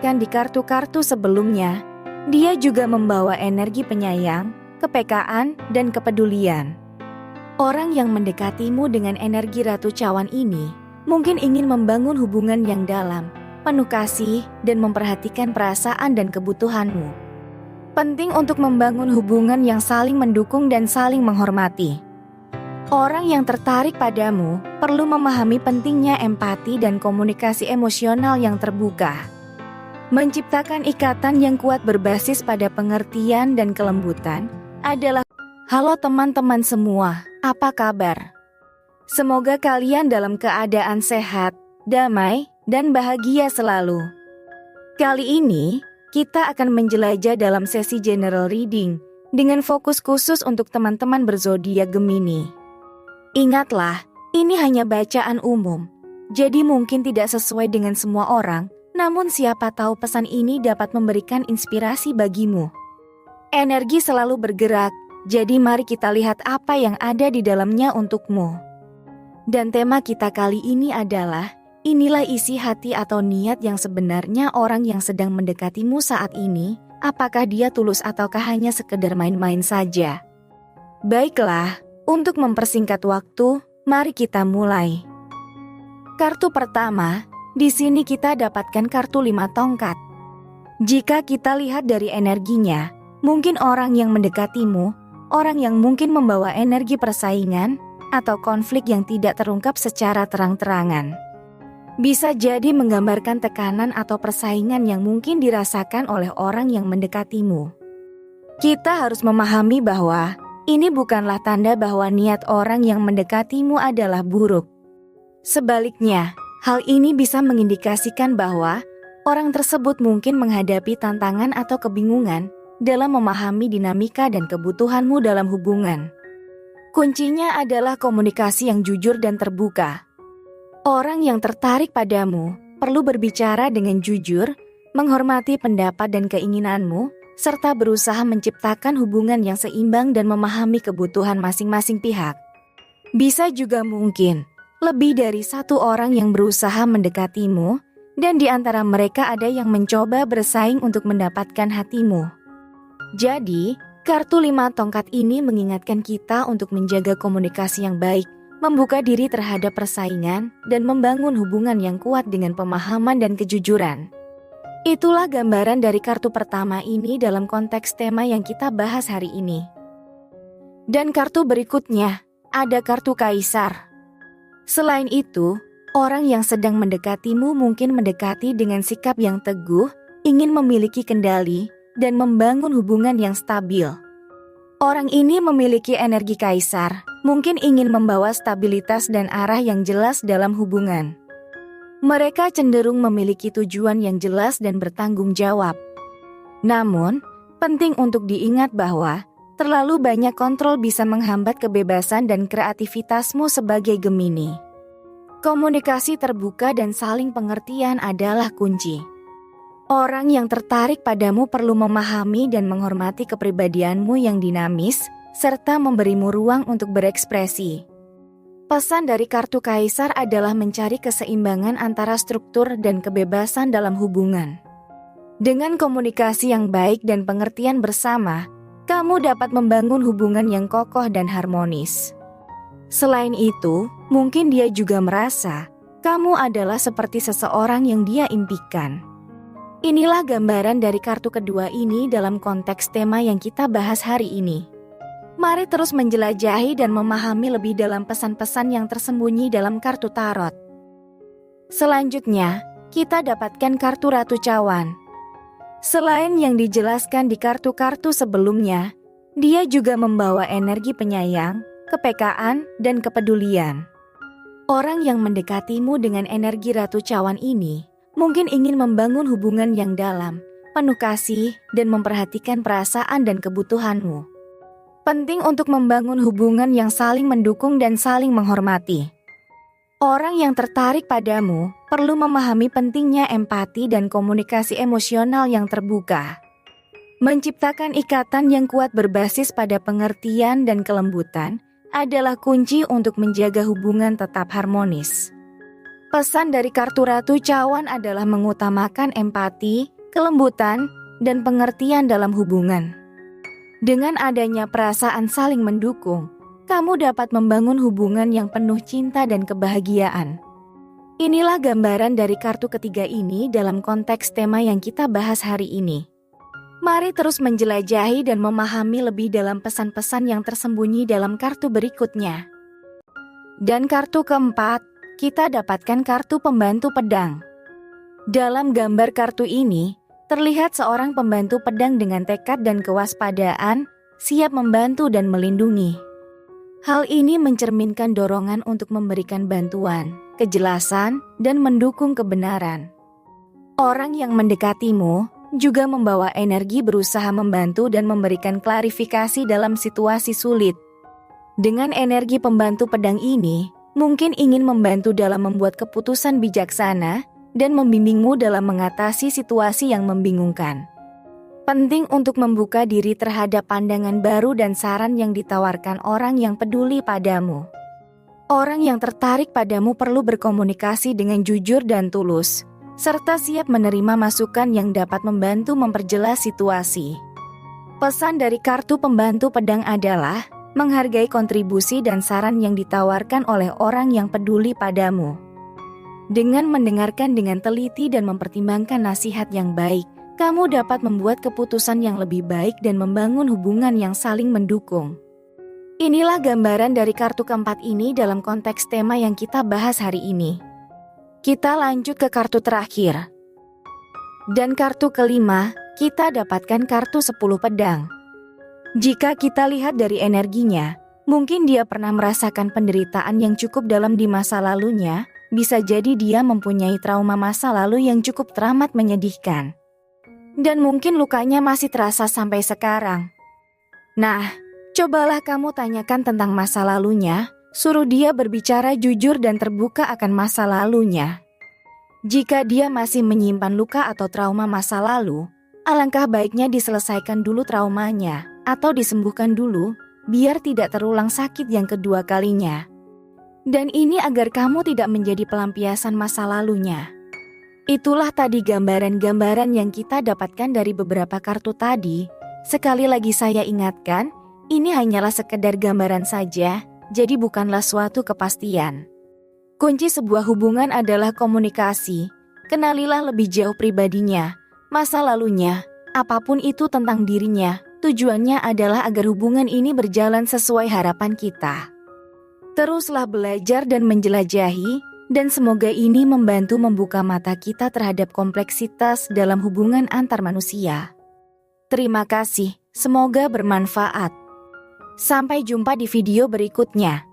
dijelaskan di kartu-kartu sebelumnya, dia juga membawa energi penyayang, kepekaan, dan kepedulian. Orang yang mendekatimu dengan energi Ratu Cawan ini mungkin ingin membangun hubungan yang dalam, penuh kasih, dan memperhatikan perasaan dan kebutuhanmu. Penting untuk membangun hubungan yang saling mendukung dan saling menghormati. Orang yang tertarik padamu perlu memahami pentingnya empati dan komunikasi emosional yang terbuka. Menciptakan ikatan yang kuat berbasis pada pengertian dan kelembutan adalah halo teman-teman semua, apa kabar? Semoga kalian dalam keadaan sehat, damai, dan bahagia selalu. Kali ini, kita akan menjelajah dalam sesi general reading dengan fokus khusus untuk teman-teman berzodiak Gemini. Ingatlah, ini hanya bacaan umum, jadi mungkin tidak sesuai dengan semua orang, namun siapa tahu pesan ini dapat memberikan inspirasi bagimu. Energi selalu bergerak, jadi mari kita lihat apa yang ada di dalamnya untukmu. Dan tema kita kali ini adalah, inilah isi hati atau niat yang sebenarnya orang yang sedang mendekatimu saat ini, apakah dia tulus ataukah hanya sekedar main-main saja. Baiklah, untuk mempersingkat waktu, mari kita mulai. Kartu pertama, di sini kita dapatkan kartu 5 tongkat. Jika kita lihat dari energinya, mungkin orang yang mendekatimu, orang yang mungkin membawa energi persaingan, atau konflik yang tidak terungkap secara terang-terangan. Bisa jadi menggambarkan tekanan atau persaingan yang mungkin dirasakan oleh orang yang mendekatimu. Kita harus memahami bahwa ini bukanlah tanda bahwa niat orang yang mendekatimu adalah buruk. Sebaliknya, hal ini bisa mengindikasikan bahwa orang tersebut mungkin menghadapi tantangan atau kebingungan dalam memahami dinamika dan kebutuhanmu dalam hubungan. Kuncinya adalah komunikasi yang jujur dan terbuka. Orang yang tertarik padamu perlu berbicara dengan jujur, menghormati pendapat dan keinginanmu, serta berusaha menciptakan hubungan yang seimbang dan memahami kebutuhan masing-masing pihak. Bisa juga mungkin lebih dari satu orang yang berusaha mendekatimu, dan di antara mereka ada yang mencoba bersaing untuk mendapatkan hatimu. Jadi, kartu 5 tongkat ini mengingatkan kita untuk menjaga komunikasi yang baik, membuka diri terhadap persaingan, dan membangun hubungan yang kuat dengan pemahaman dan kejujuran. Itulah gambaran dari kartu pertama ini dalam konteks tema yang kita bahas hari ini. Dan kartu berikutnya, ada kartu Kaisar. Selain itu, orang yang sedang mendekatimu mungkin mendekati dengan sikap yang teguh, ingin memiliki kendali, dan membangun hubungan yang stabil. Orang ini memiliki energi Kaisar, mungkin ingin membawa stabilitas dan arah yang jelas dalam hubungan. Mereka cenderung memiliki tujuan yang jelas dan bertanggung jawab. Namun, penting untuk diingat bahwa terlalu banyak kontrol bisa menghambat kebebasan dan kreativitasmu sebagai Gemini. Komunikasi terbuka dan saling pengertian adalah kunci. Orang yang tertarik padamu perlu memahami dan menghormati kepribadianmu yang dinamis, serta memberimu ruang untuk berekspresi. Pesan dari kartu Kaisar adalah mencari keseimbangan antara struktur dan kebebasan dalam hubungan. Dengan komunikasi yang baik dan pengertian bersama, kamu dapat membangun hubungan yang kokoh dan harmonis. Selain itu, mungkin dia juga merasa kamu adalah seperti seseorang yang dia impikan. Inilah gambaran dari kartu kedua ini dalam konteks tema yang kita bahas hari ini. Mari terus menjelajahi dan memahami lebih dalam pesan-pesan yang tersembunyi dalam kartu tarot. Selanjutnya, kita dapatkan kartu Ratu Cawan. Selain yang dijelaskan di kartu-kartu sebelumnya, dia juga membawa energi penyayang, kepekaan, dan kepedulian. Orang yang mendekatimu dengan energi Ratu Cawan ini mungkin ingin membangun hubungan yang dalam, penuh kasih, dan memperhatikan perasaan dan kebutuhanmu. Penting untuk membangun hubungan yang saling mendukung dan saling menghormati. Orang yang tertarik padamu perlu memahami pentingnya empati dan komunikasi emosional yang terbuka. Menciptakan ikatan yang kuat berbasis pada pengertian dan kelembutan adalah kunci untuk menjaga hubungan tetap harmonis. Pesan dari kartu Ratu Cawan adalah mengutamakan empati, kelembutan, dan pengertian dalam hubungan. Dengan adanya perasaan saling mendukung, kamu dapat membangun hubungan yang penuh cinta dan kebahagiaan. Inilah gambaran dari kartu ketiga ini dalam konteks tema yang kita bahas hari ini. Mari terus menjelajahi dan memahami lebih dalam pesan-pesan yang tersembunyi dalam kartu berikutnya. Dan kartu keempat, kita dapatkan kartu pembantu pedang. Dalam gambar kartu ini, terlihat seorang pembantu pedang dengan tekad dan kewaspadaan, siap membantu dan melindungi. Hal ini mencerminkan dorongan untuk memberikan bantuan, kejelasan, dan mendukung kebenaran. Orang yang mendekatimu juga membawa energi berusaha membantu dan memberikan klarifikasi dalam situasi sulit. Dengan energi pembantu pedang ini, mungkin ingin membantu dalam membuat keputusan bijaksana dan membimbingmu dalam mengatasi situasi yang membingungkan. Penting untuk membuka diri terhadap pandangan baru dan saran yang ditawarkan orang yang peduli padamu. Orang yang tertarik padamu perlu berkomunikasi dengan jujur dan tulus, serta siap menerima masukan yang dapat membantu memperjelas situasi. Pesan dari kartu pembantu pedang adalah menghargai kontribusi dan saran yang ditawarkan oleh orang yang peduli padamu. Dengan mendengarkan dengan teliti dan mempertimbangkan nasihat yang baik, kamu dapat membuat keputusan yang lebih baik dan membangun hubungan yang saling mendukung. Inilah gambaran dari kartu keempat ini dalam konteks tema yang kita bahas hari ini. Kita lanjut ke kartu terakhir. Dan kartu kelima, kita dapatkan kartu 10 pedang. Jika kita lihat dari energinya, mungkin dia pernah merasakan penderitaan yang cukup dalam di masa lalunya. Bisa jadi dia mempunyai trauma masa lalu yang cukup teramat menyedihkan. Dan mungkin lukanya masih terasa sampai sekarang. Nah, cobalah kamu tanyakan tentang masa lalunya, suruh dia berbicara jujur dan terbuka akan masa lalunya. Jika dia masih menyimpan luka atau trauma masa lalu, alangkah baiknya diselesaikan dulu traumanya, atau disembuhkan dulu, biar tidak terulang sakit yang kedua kalinya. Dan ini agar kamu tidak menjadi pelampiasan masa lalunya. Itulah tadi gambaran-gambaran yang kita dapatkan dari beberapa kartu tadi. Sekali lagi saya ingatkan, ini hanyalah sekedar gambaran saja, jadi bukanlah suatu kepastian. Kunci sebuah hubungan adalah komunikasi. Kenalilah lebih jauh pribadinya, masa lalunya, apapun itu tentang dirinya. Tujuannya adalah agar hubungan ini berjalan sesuai harapan kita. Teruslah belajar dan menjelajahi, dan semoga ini membantu membuka mata kita terhadap kompleksitas dalam hubungan antar manusia. Terima kasih, semoga bermanfaat. Sampai jumpa di video berikutnya.